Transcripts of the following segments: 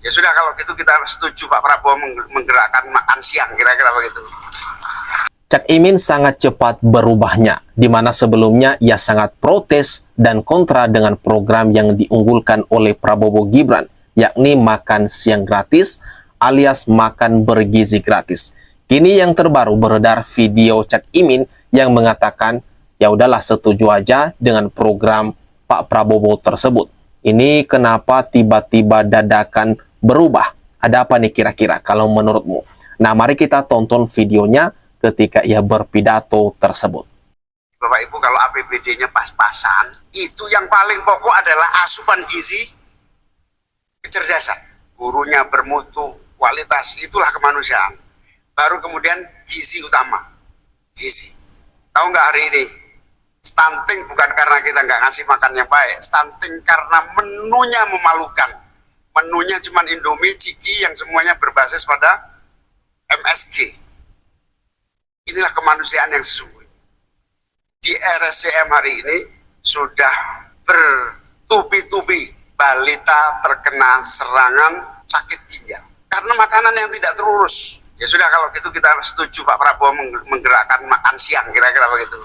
Ya sudah, kalau gitu kita setuju Pak Prabowo menggerakkan makan siang, kira-kira begitu. Cak Imin sangat cepat berubahnya, di mana sebelumnya ia sangat protes dan kontra dengan program yang diunggulkan oleh Prabowo Gibran, yakni makan siang gratis alias makan bergizi gratis. Kini yang terbaru beredar video Cak Imin yang mengatakan, ya udahlah setuju aja dengan program Pak Prabowo tersebut. Ini kenapa tiba-tiba dadakan berubah? Ada apa nih kira-kira kalau menurutmu? Nah, mari kita tonton videonya ketika ia berpidato tersebut. Bapak Ibu, kalau APBD-nya pas-pasan, itu yang paling pokok adalah asupan gizi, kecerdasan. Gurunya bermutu, kualitas, itulah kemanusiaan. Baru kemudian gizi utama. Gizi. Tahu nggak hari ini? Stunting bukan karena kita nggak ngasih makan yang baik. Stunting karena menunya memalukan. Menunya cuma Indomie, Ciki yang semuanya berbasis pada MSG. Inilah kemanusiaan yang sesungguhnya. Di RSCM hari ini sudah bertubi-tubi balita terkena serangan sakit ginjal karena makanan yang tidak terurus. Ya sudah, kalau gitu kita setuju Pak Prabowo menggerakkan makan siang, kira-kira begitu.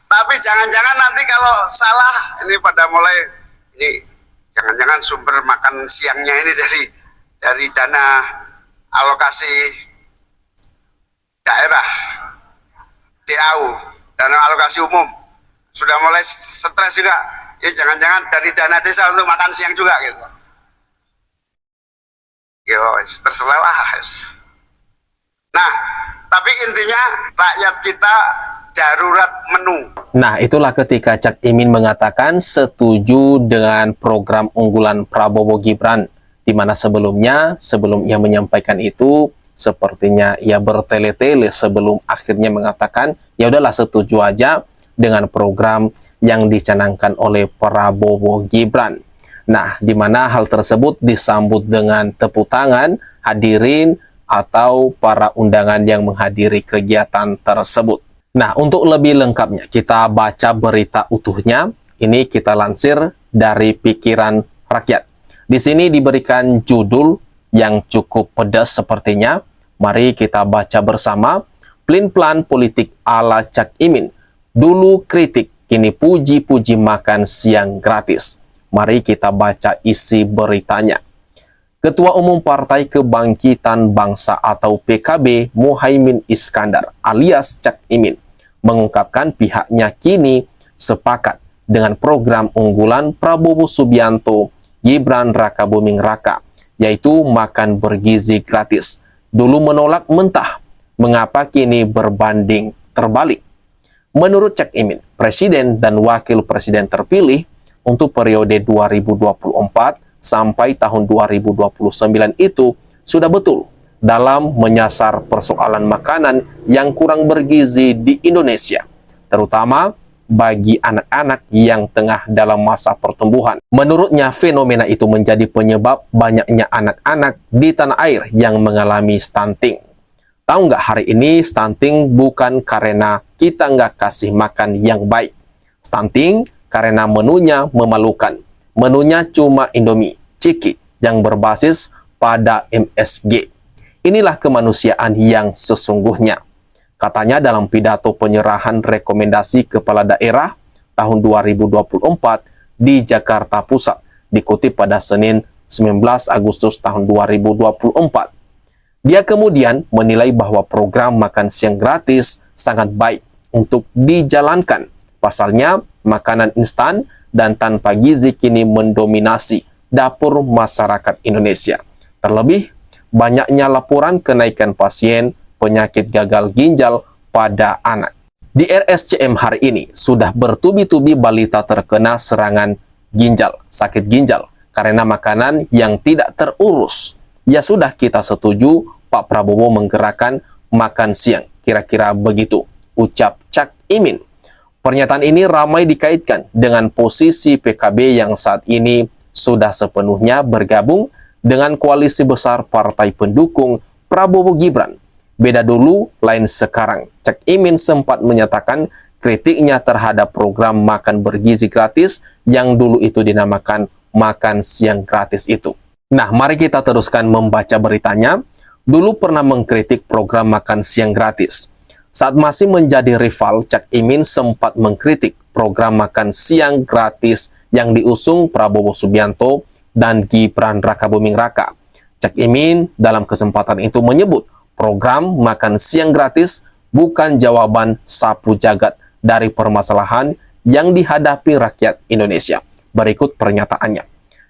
Tapi jangan-jangan nanti kalau salah, ini pada mulai, ini jangan-jangan sumber makan siangnya ini dari dana alokasi daerah, DAU, dana alokasi umum. Sudah mulai stres juga, ini jangan-jangan dari dana desa untuk makan siang juga gitu. Yo, terserah lah. Nah, tapi intinya rakyat kita darurat menu. Nah, itulah ketika Cak Imin mengatakan setuju dengan program unggulan Prabowo Gibran, di mana sebelum ia menyampaikan itu, sepertinya ia bertele-tele sebelum akhirnya mengatakan, ya udahlah setuju aja dengan program yang dicanangkan oleh Prabowo Gibran. Nah, di mana hal tersebut disambut dengan tepuk tangan hadirin atau para undangan yang menghadiri kegiatan tersebut. Nah, untuk lebih lengkapnya, kita baca berita utuhnya. Ini kita lansir dari Pikiran Rakyat. Di sini diberikan judul yang cukup pedas sepertinya. Mari kita baca bersama. Plin-plan politik ala Cak Imin. Dulu kritik, kini puji-puji makan siang gratis. Mari kita baca isi beritanya. Ketua Umum Partai Kebangkitan Bangsa atau PKB Muhaimin Iskandar alias Cak Imin mengungkapkan pihaknya kini sepakat dengan program unggulan Prabowo Subianto Gibran Rakabuming Raka, yaitu makan bergizi gratis. Dulu menolak mentah, mengapa kini berbanding terbalik? Menurut Cak Imin, Presiden dan Wakil Presiden terpilih untuk periode 2024 sampai tahun 2029 itu sudah betul dalam menyasar persoalan makanan yang kurang bergizi di Indonesia, terutama bagi anak-anak yang tengah dalam masa pertumbuhan. Menurutnya, fenomena itu menjadi penyebab banyaknya anak-anak di tanah air yang mengalami stunting. Tahu nggak, hari ini stunting bukan karena kita nggak kasih makan yang baik. Stunting karena menunya memalukan. Menunya cuma Indomie, Ciki yang berbasis pada MSG. Inilah kemanusiaan yang sesungguhnya. Katanya dalam pidato penyerahan rekomendasi kepala daerah tahun 2024 di Jakarta Pusat, dikutip pada Senin 19 Agustus tahun 2024. Dia kemudian menilai bahwa program makan siang gratis sangat baik untuk dijalankan. Pasalnya, makanan instan dan tanpa gizi kini mendominasi dapur masyarakat Indonesia. Terlebih, banyaknya laporan kenaikan pasien penyakit gagal ginjal pada anak. Di RSCM hari ini, sudah bertubi-tubi balita terkena serangan ginjal, sakit ginjal, karena makanan yang tidak terurus. Ya sudah, kita setuju Pak Prabowo menggerakkan makan siang. Kira-kira begitu, ucap Cak Imin. Pernyataan ini ramai dikaitkan dengan posisi PKB yang saat ini sudah sepenuhnya bergabung dengan koalisi besar partai pendukung Prabowo Gibran. Beda dulu, lain sekarang. Cak Imin sempat menyatakan kritiknya terhadap program makan bergizi gratis yang dulu itu dinamakan makan siang gratis itu. Nah, mari kita teruskan membaca beritanya. Dulu pernah mengkritik program makan siang gratis. Saat masih menjadi rival, Cak Imin sempat mengkritik program makan siang gratis yang diusung Prabowo Subianto dan Gibran Rakabuming Raka. Cak Imin dalam kesempatan itu menyebut program makan siang gratis bukan jawaban sapu jagat dari permasalahan yang dihadapi rakyat Indonesia. Berikut pernyataannya.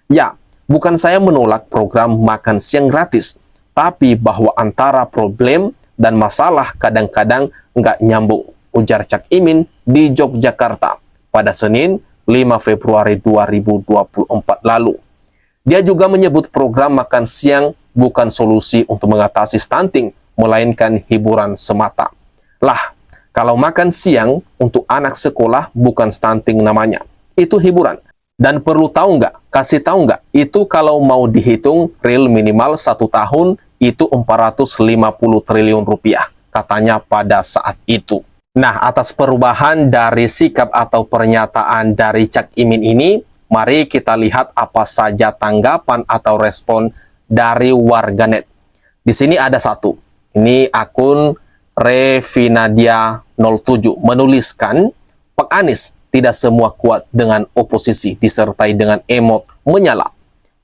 Ya, bukan saya menolak program makan siang gratis, tapi bahwa antara problem dan masalah kadang-kadang nggak nyambung, ujar Cak Imin di Yogyakarta pada Senin 5 Februari 2024 lalu. Dia juga menyebut program makan siang bukan solusi untuk mengatasi stunting, melainkan hiburan semata. Lah, kalau makan siang untuk anak sekolah bukan stunting namanya, itu hiburan. Dan perlu tahu nggak, kasih tahu nggak, itu kalau mau dihitung real minimal 1 tahun itu 450 triliun rupiah, katanya pada saat itu. Nah, atas perubahan dari sikap atau pernyataan dari Cak Imin ini, mari kita lihat apa saja tanggapan atau respon dari warganet. Di sini ada satu, ini akun Revinadia 07 menuliskan, Pak Anies tidak semua kuat dengan oposisi, disertai dengan emot menyala.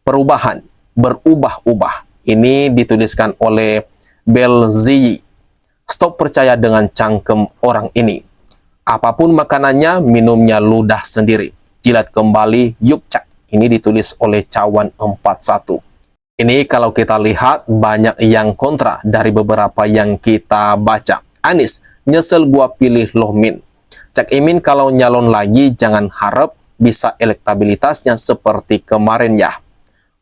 Perubahan, berubah-ubah. Ini dituliskan oleh Belziyi. Stop percaya dengan cangkem orang ini. Apapun makanannya, minumnya ludah sendiri. Jilat kembali, yuk cak. Ini ditulis oleh Cawan 41. Ini kalau kita lihat banyak yang kontra dari beberapa yang kita baca. Anies, nyesel gua pilih loh Min. Cak Imin kalau nyalon lagi jangan harap bisa elektabilitasnya seperti kemarin ya.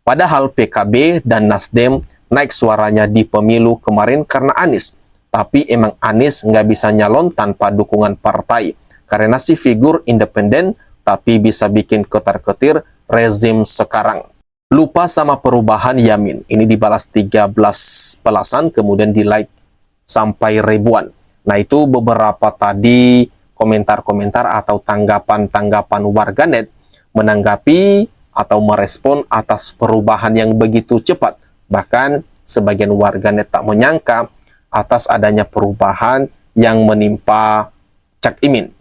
Padahal PKB dan Nasdem naik suaranya di pemilu kemarin karena Anies. Tapi emang Anies nggak bisa nyalon tanpa dukungan partai. Karena si figur independen tapi bisa bikin ketar-ketir rezim sekarang. Lupa sama perubahan Yamin. Ini dibalas 13 balasan, kemudian di like sampai ribuan. Nah, itu beberapa tadi komentar-komentar atau tanggapan-tanggapan warganet menanggapi atau merespon atas perubahan yang begitu cepat. Bahkan sebagian warganet tak menyangka atas adanya perubahan yang menimpa Cak Imin.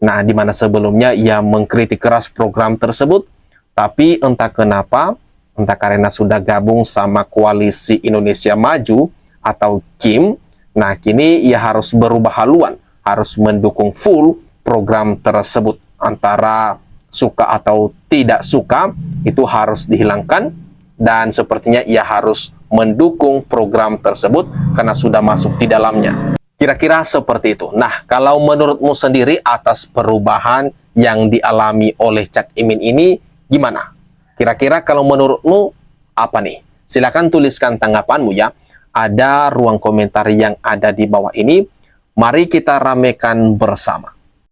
Nah, di mana sebelumnya ia mengkritik keras program tersebut, tapi entah kenapa, entah karena sudah gabung sama Koalisi Indonesia Maju atau KIM, nah kini ia harus berubah haluan, harus mendukung full program tersebut. Antara suka atau tidak suka, itu harus dihilangkan, dan sepertinya ia harus mendukung program tersebut karena sudah masuk di dalamnya. Kira-kira seperti itu. Nah, kalau menurutmu sendiri atas perubahan yang dialami oleh Cak Imin ini, gimana? Kira-kira kalau menurutmu apa nih? Silakan tuliskan tanggapanmu ya. Ada ruang komentar yang ada di bawah ini. Mari kita ramekan bersama.